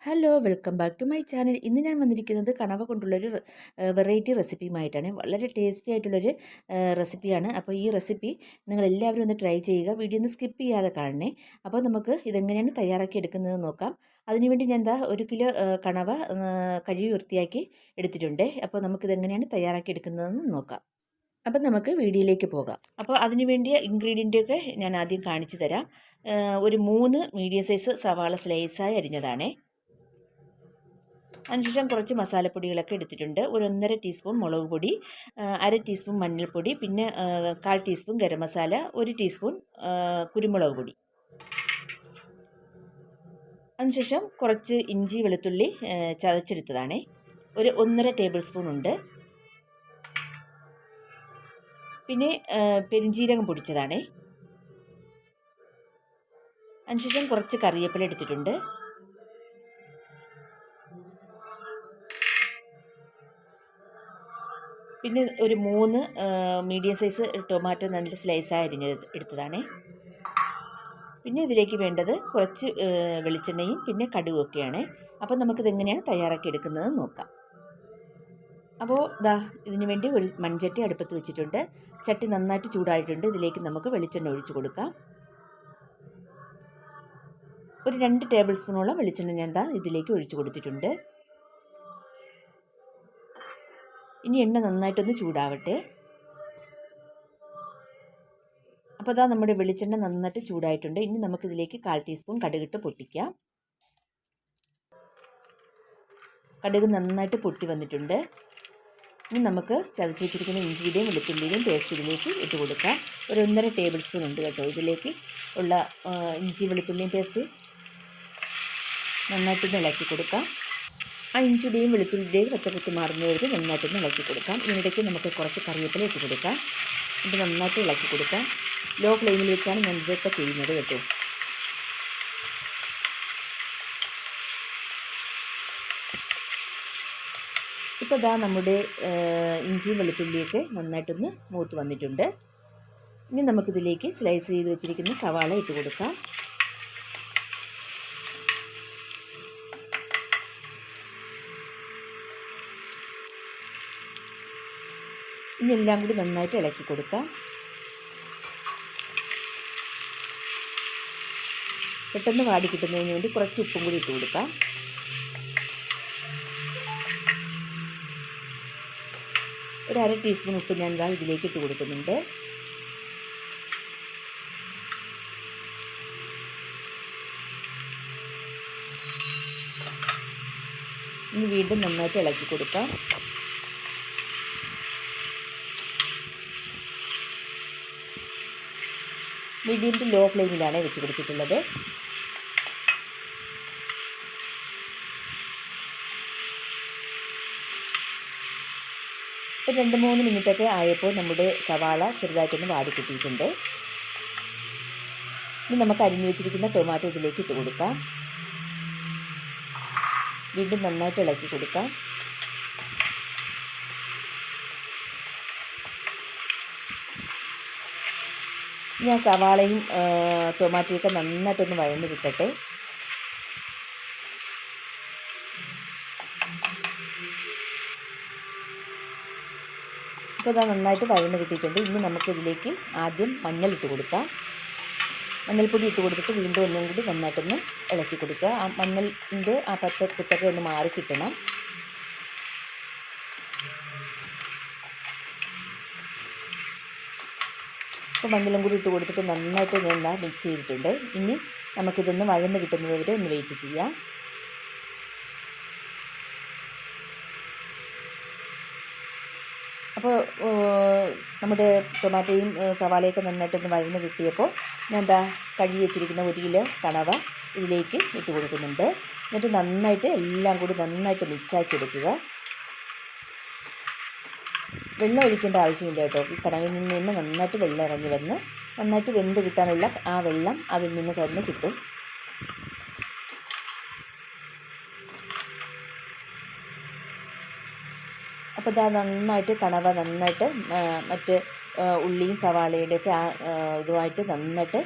Hello welcome back to my channel. ഇന്ന് ഞാൻ വന്നിരിക്കുന്നത് കണവ കൊണ്ടുള്ളൊരു വെറൈറ്റി റെസിപ്പിയുമായിട്ടാണ്. വളരെ ടേസ്റ്റി ആയിട്ടുള്ളൊരു റെസിപ്പിയാണ്. അപ്പോൾ ഈ റെസിപ്പി നിങ്ങളെല്ലാവരും ഒന്ന് ട്രൈ ചെയ്യുക. വീഡിയോ ഒന്ന് സ്കിപ്പ് ചെയ്യാതെ കാണണേ. അപ്പോൾ നമുക്ക് ഇതെങ്ങനെയാണ് തയ്യാറാക്കി എടുക്കുന്നത് നോക്കാം. അതിനുവേണ്ടി ഞാൻ 1 കിലോ കണവ കഴുകി വൃത്തിയാക്കി എടുത്തിട്ടുണ്ട്. അപ്പോൾ നമുക്കിതെങ്ങനെയാണ് തയ്യാറാക്കി എടുക്കുന്നതെന്ന് നോക്കാം. അപ്പം നമുക്ക് വീഡിയോയിലേക്ക് പോകാം. അപ്പോൾ അതിന് വേണ്ടിയ ഇൻഗ്രീഡിയൻ്റൊക്കെ ഞാൻ ആദ്യം കാണിച്ചു തരാം. ഒരു 3 മീഡിയം സൈസ് സവാള സ്ലൈസായി അരിഞ്ഞതാണേ. അതിനുശേഷം കുറച്ച് മസാലപ്പൊടികളൊക്കെ എടുത്തിട്ടുണ്ട്. ഒരു 1.5 ടീസ്പൂൺ മുളക് പൊടി, 1/2 ടീസ്പൂൺ മഞ്ഞൾപ്പൊടി, പിന്നെ 1/4 ടീസ്പൂൺ ഗരം മസാല, 1 ടീസ്പൂൺ കുരുമുളക് പൊടി. അതിനുശേഷം കുറച്ച് ഇഞ്ചി വെളുത്തുള്ളി ചതച്ചെടുത്തതാണേ. ഒരു 1.5 ടേബിൾ സ്പൂൺ ഉണ്ട്. പിന്നെ പെരിഞ്ജീരകം പൊടിച്ചതാണേ. അതിനുശേഷം കുറച്ച് കറിവേപ്പില എടുത്തിട്ടുണ്ട്. പിന്നെ ഒരു 3 മീഡിയം സൈസ് ടൊമാറ്റോ നല്ല സ്ലൈസായി എടുത്തതാണേ. പിന്നെ ഇതിലേക്ക് വേണ്ടത് കുറച്ച് വെളിച്ചെണ്ണയും പിന്നെ കടുകൊക്കെയാണ്. അപ്പോൾ നമുക്കിതെങ്ങനെയാണ് തയ്യാറാക്കി എടുക്കുന്നത് നോക്കാം. അപ്പോൾ ഇതിന് വേണ്ടി ഒരു മൺചട്ടി അടുപ്പത്ത് വെച്ചിട്ടുണ്ട്. ചട്ടി നന്നായിട്ട് ചൂടായിട്ടുണ്ട്. ഇതിലേക്ക് നമുക്ക് വെളിച്ചെണ്ണ ഒഴിച്ച് കൊടുക്കാം. ഒരു 2 ടേബിൾ സ്പൂണോളം വെളിച്ചെണ്ണ ഞാൻ ഇതിലേക്ക് ഒഴിച്ച് കൊടുത്തിട്ടുണ്ട്. ഇനി എണ്ണ നന്നായിട്ടൊന്ന് ചൂടാവട്ടെ. അപ്പോൾ നമ്മുടെ വെളിച്ചെണ്ണ നന്നായിട്ട് ചൂടായിട്ടുണ്ട്. ഇനി നമുക്കിതിലേക്ക് 1/4 ടീസ്പൂൺ കടുകിട്ട് പൊട്ടിക്കാം. കടുക് നന്നായിട്ട് പൊട്ടി വന്നിട്ടുണ്ട്. ഇനി നമുക്ക് ചതച്ച് വെച്ചിരിക്കുന്ന ഇഞ്ചിയുടെയും വെളുത്തുള്ളിയുടെയും പേസ്റ്റ് ഇതിലേക്ക് ഇട്ട് കൊടുക്കാം. ഒരു 1.5 ടേബിൾ സ്പൂൺ ഉണ്ട് കേട്ടോ. ഇതിലേക്ക് ഉള്ള ഇഞ്ചി വെളുത്തുള്ളിയും പേസ്റ്റ് നന്നായിട്ടൊന്ന് ഇളക്കി കൊടുക്കാം. ആ ഇഞ്ചിയുടെയും വെളുത്തുള്ളിയുടെയും പച്ചക്കുത്ത് മാറുന്നവർക്ക് നന്നായിട്ടൊന്ന് ഇളക്കി കൊടുക്കാം. ഇതിനിടയ്ക്ക് നമുക്ക് കുറച്ച് കറിവേപ്പില ഇട്ട് കൊടുക്കാം. ഇത് നന്നായിട്ട് ഇളക്കി കൊടുക്കാം. ലോ ഫ്ലെയിമിൽ വെച്ചാണ് ഞാൻ ഇതൊക്കെ ചെയ്യുന്നത് കേട്ടോ. ഇപ്പോൾ നമ്മുടെ ഇഞ്ചിയും വെളുത്തുള്ളിയൊക്കെ നന്നായിട്ടൊന്ന് മൂത്ത് വന്നിട്ടുണ്ട്. ഇനി നമുക്കിതിലേക്ക് സ്ലൈസ് ചെയ്ത് വെച്ചിരിക്കുന്ന സവാള ഇട്ട് കൊടുക്കാം. ഇനി എല്ലാം കൂടി നന്നായിട്ട് ഇളക്കി കൊടുക്കാം. പെട്ടെന്ന് വാടി കിട്ടുന്നതിന് വേണ്ടി കുറച്ച് ഉപ്പും കൂടി ഇട്ട് കൊടുക്കാം. ഒരു 1/2 ടീസ്പൂൺ ഉപ്പ് ഞാൻ ഇതിലേക്ക് ഇട്ട് കൊടുക്കുന്നുണ്ട്. ഇനി വീണ്ടും നന്നായിട്ട് ഇളക്കി കൊടുക്കാം. മീഡിയം ടു ലോ ഫ്ലെയിമിലാണ് വെച്ച് കൊടുത്തിട്ടുള്ളത്. ഒരു 2-3 മിനിറ്റൊക്കെ ആയപ്പോൾ നമ്മുടെ സവാള ചെറുതായിട്ടൊന്ന് വാടി കിട്ടിയിട്ടുണ്ട്. ഇനി നമുക്ക് അരിഞ്ഞു വെച്ചിരിക്കുന്ന ടൊമാറ്റോ ഇതിലേക്ക് ഇട്ട് കൊടുക്കാം. വീണ്ടും നന്നായിട്ട് ഇളക്കി കൊടുക്കാം. ഇനി ആ സവാളയും ടൊമാറ്റോയൊക്കെ നന്നായിട്ടൊന്ന് വഴന്ന് കിട്ടട്ടെ. ഇപ്പോൾ നന്നായിട്ട് വഴന്ന് കിട്ടിയിട്ടുണ്ട്. ഇനി നമുക്കിതിലേക്ക് ആദ്യം മഞ്ഞൾ ഇട്ട് കൊടുക്കാം. മഞ്ഞൾപ്പൊടി ഇട്ട് കൊടുത്തിട്ട് വീണ്ടും ഒന്നും കൂടി നന്നായിട്ടൊന്ന് ഇളക്കി കൊടുക്കുക. ആ മഞ്ഞളിൻ്റെ ആ പച്ചക്കുത്തൊക്കെ ഒന്ന് മാറി കിട്ടണം. അപ്പോൾ മഞ്ഞളും കൂടി ഇട്ട് കൊടുത്തിട്ട് നന്നായിട്ട് ഞാൻ മിക്സ് ചെയ്തിട്ടുണ്ട്. ഇനി നമുക്കിതൊന്ന് വഴന്ന് കിട്ടുന്നത് വരെ ഒന്ന് വെയിറ്റ് ചെയ്യാം. അപ്പോൾ നമ്മുടെ ടൊമാറ്റോയും സവാളയൊക്കെ നന്നായിട്ടൊന്ന് വഴന്ന് കിട്ടിയപ്പോൾ ഞാൻ കഴുകി വെച്ചിരിക്കുന്ന 1 കിലോ കണവ ഇതിലേക്ക് ഇട്ട് കൊടുക്കുന്നുണ്ട്. എന്നിട്ട് നന്നായിട്ട് എല്ലാം കൂടി നന്നായിട്ട് മിക്സാക്കി എടുക്കുക. വെള്ളം ഒഴിക്കേണ്ട ആവശ്യമില്ല കേട്ടോ. ഈ കണവിൽ നിന്ന് തന്നെ നന്നായിട്ട് വെള്ളം ഇറങ്ങി വന്ന് നന്നായിട്ട് വെന്ത് കിട്ടാനുള്ള ആ വെള്ളം അതിൽ നിന്ന് തന്നെ കിട്ടും. അപ്പോൾ നന്നായിട്ട് കണവ നന്നായിട്ട് മറ്റ് ഉള്ളിയും സവാളയുടെയൊക്കെ ഇതുമായിട്ട് നന്നായിട്ട്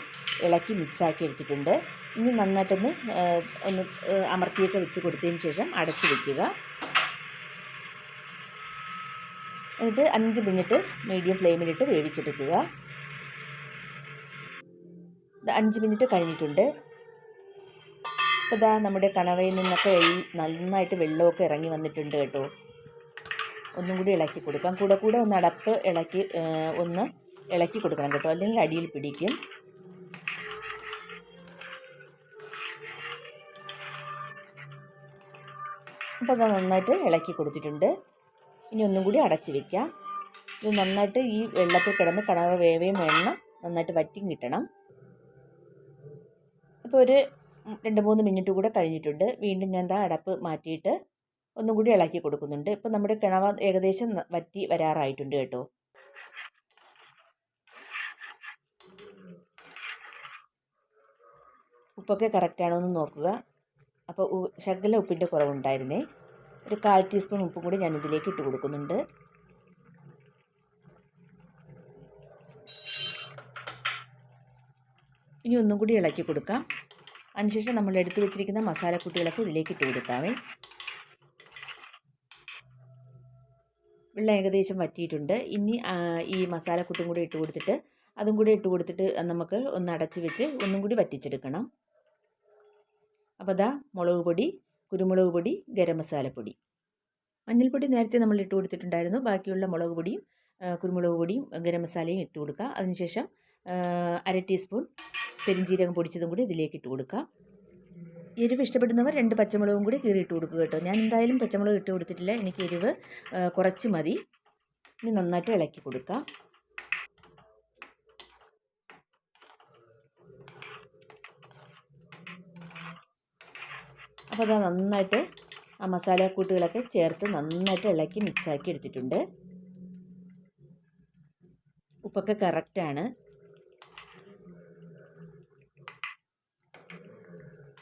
ഇളക്കി മിക്സാക്കി എടുത്തിട്ടുണ്ട്. ഇനി നന്നായിട്ടൊന്ന് ഒന്ന് അമർത്തിയൊക്കെ വെച്ച് കൊടുത്തതിന് ശേഷം അടച്ചു വയ്ക്കുക. എന്നിട്ട് 5 മിനിറ്റ് മീഡിയം ഫ്ലെയിമിലിട്ട് വേവിച്ചെടുക്കുക. 5 മിനിറ്റ് കഴിഞ്ഞിട്ടുണ്ട്. അപ്പോൾ ഇതാ നമ്മുടെ കണവയിൽ നിന്നൊക്കെ നന്നായിട്ട് വെള്ളമൊക്കെ ഇറങ്ങി വന്നിട്ടുണ്ട് കേട്ടോ. ഒന്നും കൂടി ഇളക്കി കൊടുക്കാം. കൂടെ ഒന്ന് അടപ്പ് ഒന്ന് ഇളക്കി കൊടുക്കണം കേട്ടോ, അല്ലെങ്കിൽ അടിയിൽ പിടിക്കും. അപ്പോൾ അത് നന്നായിട്ട് ഇളക്കി കൊടുത്തിട്ടുണ്ട്. ഇനി ഒന്നും കൂടി അടച്ച് വയ്ക്കാം. ഇത് നന്നായിട്ട് ഈ വെള്ളത്തിൽ കിടന്ന് കണവ വേവേം വേണം, നന്നായിട്ട് വറ്റിയും കിട്ടണം. അപ്പോൾ ഒരു 2-3 മിനിറ്റ് കൂടെ കഴിഞ്ഞിട്ടുണ്ട്. വീണ്ടും ഞാൻ അടപ്പ് മാറ്റിയിട്ട് ഒന്നും കൂടി ഇളക്കി കൊടുക്കുന്നുണ്ട്. ഇപ്പം നമ്മുടെ കിണവ ഏകദേശം വറ്റി വരാറായിട്ടുണ്ട് കേട്ടോ. ഉപ്പൊക്കെ കറക്റ്റാണോ എന്ന് നോക്കുക. അപ്പോൾ ശകല ഉപ്പിൻ്റെ കുറവുണ്ടായിരുന്നേ. ഒരു 1/4 ടീസ്പൂൺ ഉപ്പും കൂടി ഞാൻ ഇതിലേക്ക് ഇട്ട് കൊടുക്കുന്നുണ്ട്. ഇനി ഒന്നും കൂടി ഇളക്കി കൊടുക്കാം. അതിനുശേഷം നമ്മൾ എടുത്തു വെച്ചിരിക്കുന്ന മസാലക്കൂട്ടുകളൊക്കെ ഇതിലേക്ക് ഇട്ട് കൊടുക്കാമേ. വെള്ളം ഏകദേശം വറ്റിയിട്ടുണ്ട്. ഇനി ഈ മസാലക്കൂട്ടും കൂടി ഇട്ട് കൊടുത്തിട്ട് അതും കൂടി ഇട്ട് കൊടുത്തിട്ട് നമുക്ക് ഒന്ന് അടച്ച് വെച്ച് ഒന്നും കൂടി വറ്റിച്ചെടുക്കണം. അപ്പോൾ അതാ മുളക് പൊടി, കുരുമുളക് പൊടി, ഗരം മസാലപ്പൊടി, മഞ്ഞൾപ്പൊടി നേരത്തെ നമ്മൾ ഇട്ട് കൊടുത്തിട്ടുണ്ടായിരുന്നു. ബാക്കിയുള്ള മുളക് പൊടിയും കുരുമുളക് പൊടിയും ഗരം മസാലയും ഇട്ട് കൊടുക്കുക. അതിനുശേഷം 1/2 ടീസ്പൂൺ പെരിഞ്ജീരകം പൊടിച്ചതും കൂടി ഇതിലേക്ക് ഇട്ട് കൊടുക്കുക. എരിവ് ഇഷ്ടപ്പെടുന്നവർ 2 പച്ചമുളകും കൂടി കീറിയിട്ട് കൊടുക്കുക കേട്ടോ. ഞാൻ എന്തായാലും പച്ചമുളക് ഇട്ട് കൊടുത്തിട്ടില്ല, എനിക്ക് എരിവ് കുറച്ച് മതി. ഇനി നന്നായിട്ട് ഇളക്കി കൊടുക്കാം. അപ്പോൾ അത് നന്നായിട്ട് ആ മസാലക്കൂട്ടുകളൊക്കെ ചേർത്ത് നന്നായിട്ട് ഇളക്കി മിക്സാക്കി എടുത്തിട്ടുണ്ട്. ഉപ്പൊക്കെ കറക്റ്റാണ്.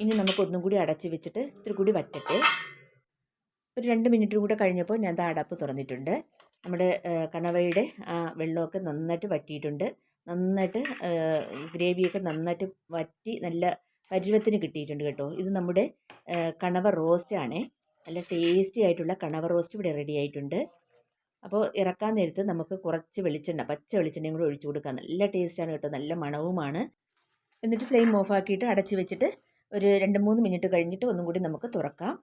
ഇനി നമുക്കൊന്നും കൂടി അടച്ച് വെച്ചിട്ട് ഇത്തിരി കൂടി വറ്റട്ടെ. ഒരു 2 മിനിറ്റും കൂടെ കഴിഞ്ഞപ്പോൾ ഞാൻ അടപ്പ് തുറന്നിട്ടുണ്ട്. നമ്മുടെ കണവയുടെ ആ വെള്ളമൊക്കെ നന്നായിട്ട് വറ്റിയിട്ടുണ്ട്. നന്നായിട്ട് ഗ്രേവിയൊക്കെ നന്നായിട്ട് വറ്റി നല്ല പരുവത്തിന് കിട്ടിയിട്ടുണ്ട് കേട്ടോ. ഇത് നമ്മുടെ കണവ റോസ്റ്റാണേ. നല്ല ടേസ്റ്റി ആയിട്ടുള്ള കണവ റോസ്റ്റ് ഇവിടെ റെഡി ആയിട്ടുണ്ട്. അപ്പോൾ ഇറക്കാൻ നേരത്ത് നമുക്ക് കുറച്ച് വെളിച്ചെണ്ണ, പച്ച വെളിച്ചെണ്ണയും കൂടി ഒഴിച്ചു കൊടുക്കാം. നല്ല ടേസ്റ്റാണ് കേട്ടോ, നല്ല മണവുമാണ്. എന്നിട്ട് ഫ്ലെയിം ഓഫാക്കിയിട്ട് അടച്ച് വെച്ചിട്ട് ഒരു 2-3 മിനിറ്റ് കഴിഞ്ഞിട്ട് ഒന്നും കൂടി നമുക്ക് തുറക്കാം.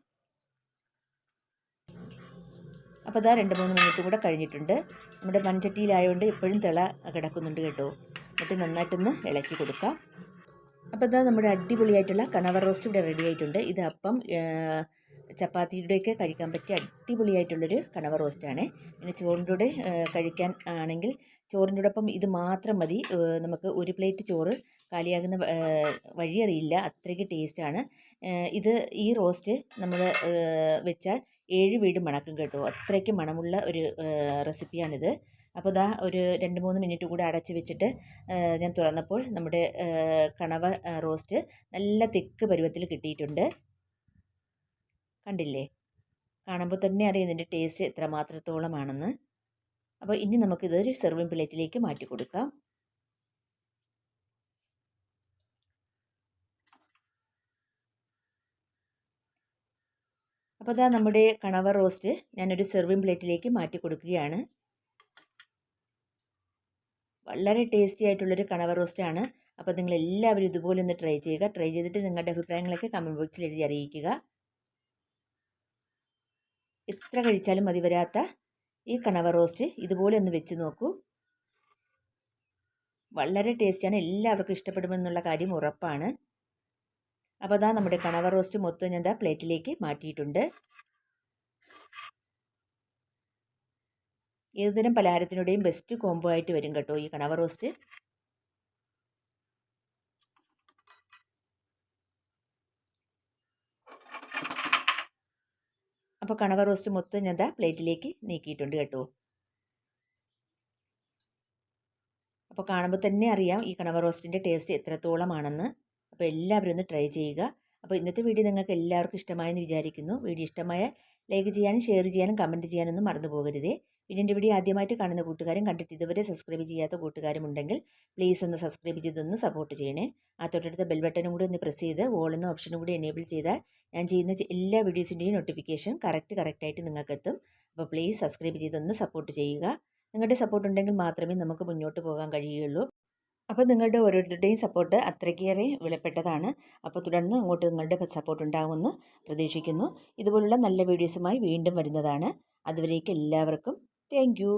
അപ്പോൾ അതാ 2-3 മിനിറ്റ് കൂടെ കഴിഞ്ഞിട്ടുണ്ട്. നമ്മുടെ മൺചട്ടിയിലായതുകൊണ്ട് എപ്പോഴും തിള കിടക്കുന്നുണ്ട് കേട്ടോ. എന്നിട്ട് നന്നായിട്ടൊന്ന് ഇളക്കി കൊടുക്കാം. അപ്പോൾ ഇതാ നമ്മുടെ അടിപൊളിയായിട്ടുള്ള കണവ റോസ്റ്റ് ഇവിടെ റെഡി ആയിട്ടുണ്ട്. ഇത് അപ്പം ചപ്പാത്തിയുടെയൊക്കെ കഴിക്കാൻ പറ്റിയ അടിപൊളിയായിട്ടുള്ളൊരു കണവ റോസ്റ്റാണ്. പിന്നെ ചോറിൻ്റെ കൂടെ കഴിക്കാൻ ആണെങ്കിൽ ചോറിൻ്റെ കൂടൊപ്പം ഇത് മാത്രം മതി. നമുക്ക് ഒരു പ്ലേറ്റ് ചോറ് കാലിയാകുന്ന വഴിയറിയില്ല, അത്രയ്ക്ക് ടേസ്റ്റാണ് ഇത്. ഈ റോസ്റ്റ് നമ്മൾ വെച്ചാൽ 7 വീട് മണക്കും കേട്ടോ, അത്രയ്ക്ക് മണമുള്ള ഒരു റെസിപ്പിയാണിത്. അപ്പോൾ ഇതാ ഒരു 2-3 മിനിറ്റ് കൂടെ അടച്ച് വെച്ചിട്ട് ഞാൻ തുറന്നപ്പോൾ നമ്മുടെ കണവ റോസ്റ്റ് നല്ല തിക്ക് പരുവത്തിൽ കിട്ടിയിട്ടുണ്ട്. കണ്ടില്ലേ, കാണുമ്പോൾ തന്നെ അറിയാം ഇതിൻ്റെ ടേസ്റ്റ് എത്രമാത്രത്തോളമാണെന്ന്. അപ്പോൾ ഇനി നമുക്കിതൊരു സെർവിങ് പ്ലേറ്റിലേക്ക് മാറ്റി കൊടുക്കാം. അപ്പോൾ അതാ നമ്മുടെ കണവ റോസ്റ്റ് ഞാനൊരു സെർവിങ് പ്ലേറ്റിലേക്ക് മാറ്റി കൊടുക്കുകയാണ്. വളരെ ടേസ്റ്റി ആയിട്ടുള്ളൊരു കണവ റോസ്റ്റാണ്. അപ്പോൾ നിങ്ങളെല്ലാവരും ഇതുപോലെ ഒന്ന് ട്രൈ ചെയ്യുക. ട്രൈ ചെയ്തിട്ട് നിങ്ങളുടെ അഭിപ്രായങ്ങളൊക്കെ കമൻറ്റ് ബോക്സിൽ എഴുതി അറിയിക്കുക. എത്ര കഴിച്ചാലും മതി വരാത്ത ഈ കണവ റോസ്റ്റ് ഇതുപോലെ ഒന്ന് വെച്ച് നോക്കൂ. വളരെ ടേസ്റ്റിയാണ്, എല്ലാവർക്കും ഇഷ്ടപ്പെടുമെന്നുള്ള കാര്യം ഉറപ്പാണ്. അപ്പോൾ അതാ നമ്മുടെ കണവ റോസ്റ്റ് മൊത്തം ഞാൻ പ്ലേറ്റിലേക്ക് മാറ്റിയിട്ടുണ്ട്. ഏതുതരം പലഹാരത്തിനുടെയും ബെസ്റ്റ് കോംബോ ആയിട്ട് വരും കേട്ടോ ഈ കണവ റോസ്റ്റ്. അപ്പോൾ കണവ റോസ്റ്റ് മൊത്തം ഞാൻ പ്ലേറ്റിലേക്ക് നീക്കിയിട്ടുണ്ട് കേട്ടോ. അപ്പോൾ കാണുമ്പോൾ തന്നെ അറിയാം ഈ കണവ റോസ്റ്റിൻ്റെ ടേസ്റ്റ് എത്രത്തോളമാണെന്ന്. അപ്പോൾ എല്ലാവരും ഒന്ന് ട്രൈ ചെയ്യുക. അപ്പോൾ ഇന്നത്തെ വീഡിയോ നിങ്ങൾക്ക് എല്ലാവർക്കും ഇഷ്ടമായെന്ന് വിചാരിക്കുന്നു. വീഡിയോ ഇഷ്ടമായ ലൈക്ക് ചെയ്യാനും ഷെയർ ചെയ്യാനും കമൻറ്റ് ചെയ്യാനൊന്നും മറന്നു പോകരുതേ. പിന്നെ എൻ്റെ വീഡിയോ ആദ്യമായിട്ട് കാണുന്ന കൂട്ടുകാരും കണ്ടിട്ട് ഇതുവരെ സബ്സ്ക്രൈബ് ചെയ്യാത്ത കൂട്ടുകാരും ഉണ്ടെങ്കിൽ പ്ലീസ് ഒന്ന് സബ്സ്ക്രൈബ് ചെയ്തൊന്ന് സപ്പോർട്ട് ചെയ്യണേ. ആ തൊട്ടടുത്ത ബെൽ ബട്ടണും കൂടി ഒന്ന് പ്രസ് ചെയ്ത് ഓൾ എന്ന ഓപ്ഷനും കൂടി എനേബിൾ ചെയ്താൽ ഞാൻ ചെയ്യുന്ന എല്ലാ വീഡിയോസിൻ്റെയും നോട്ടിഫിക്കേഷൻ കറക്റ്റായിട്ട് നിങ്ങൾക്ക് എത്തും. അപ്പോൾ പ്ലീസ് സബ്സ്ക്രൈബ് ചെയ്തൊന്ന് സപ്പോർട്ട് ചെയ്യുക. നിങ്ങളുടെ സപ്പോർട്ട് ഉണ്ടെങ്കിൽ മാത്രമേ നമുക്ക് മുന്നോട്ട് പോകാൻ കഴിയുകയുള്ളൂ. അപ്പോൾ നിങ്ങളുടെ ഓരോരുത്തരുടെയും സപ്പോർട്ട് അത്രയ്ക്കേറെ വിലപ്പെട്ടതാണ്. അപ്പോൾ തുടർന്ന് അങ്ങോട്ട് നിങ്ങളുടെ സപ്പോർട്ട് ഉണ്ടാകുമെന്ന് പ്രതീക്ഷിക്കുന്നു. ഇതുപോലുള്ള നല്ല വീഡിയോസുമായി വീണ്ടും വരുന്നതാണ്. അതുവരേക്കും എല്ലാവർക്കും താങ്ക് യു.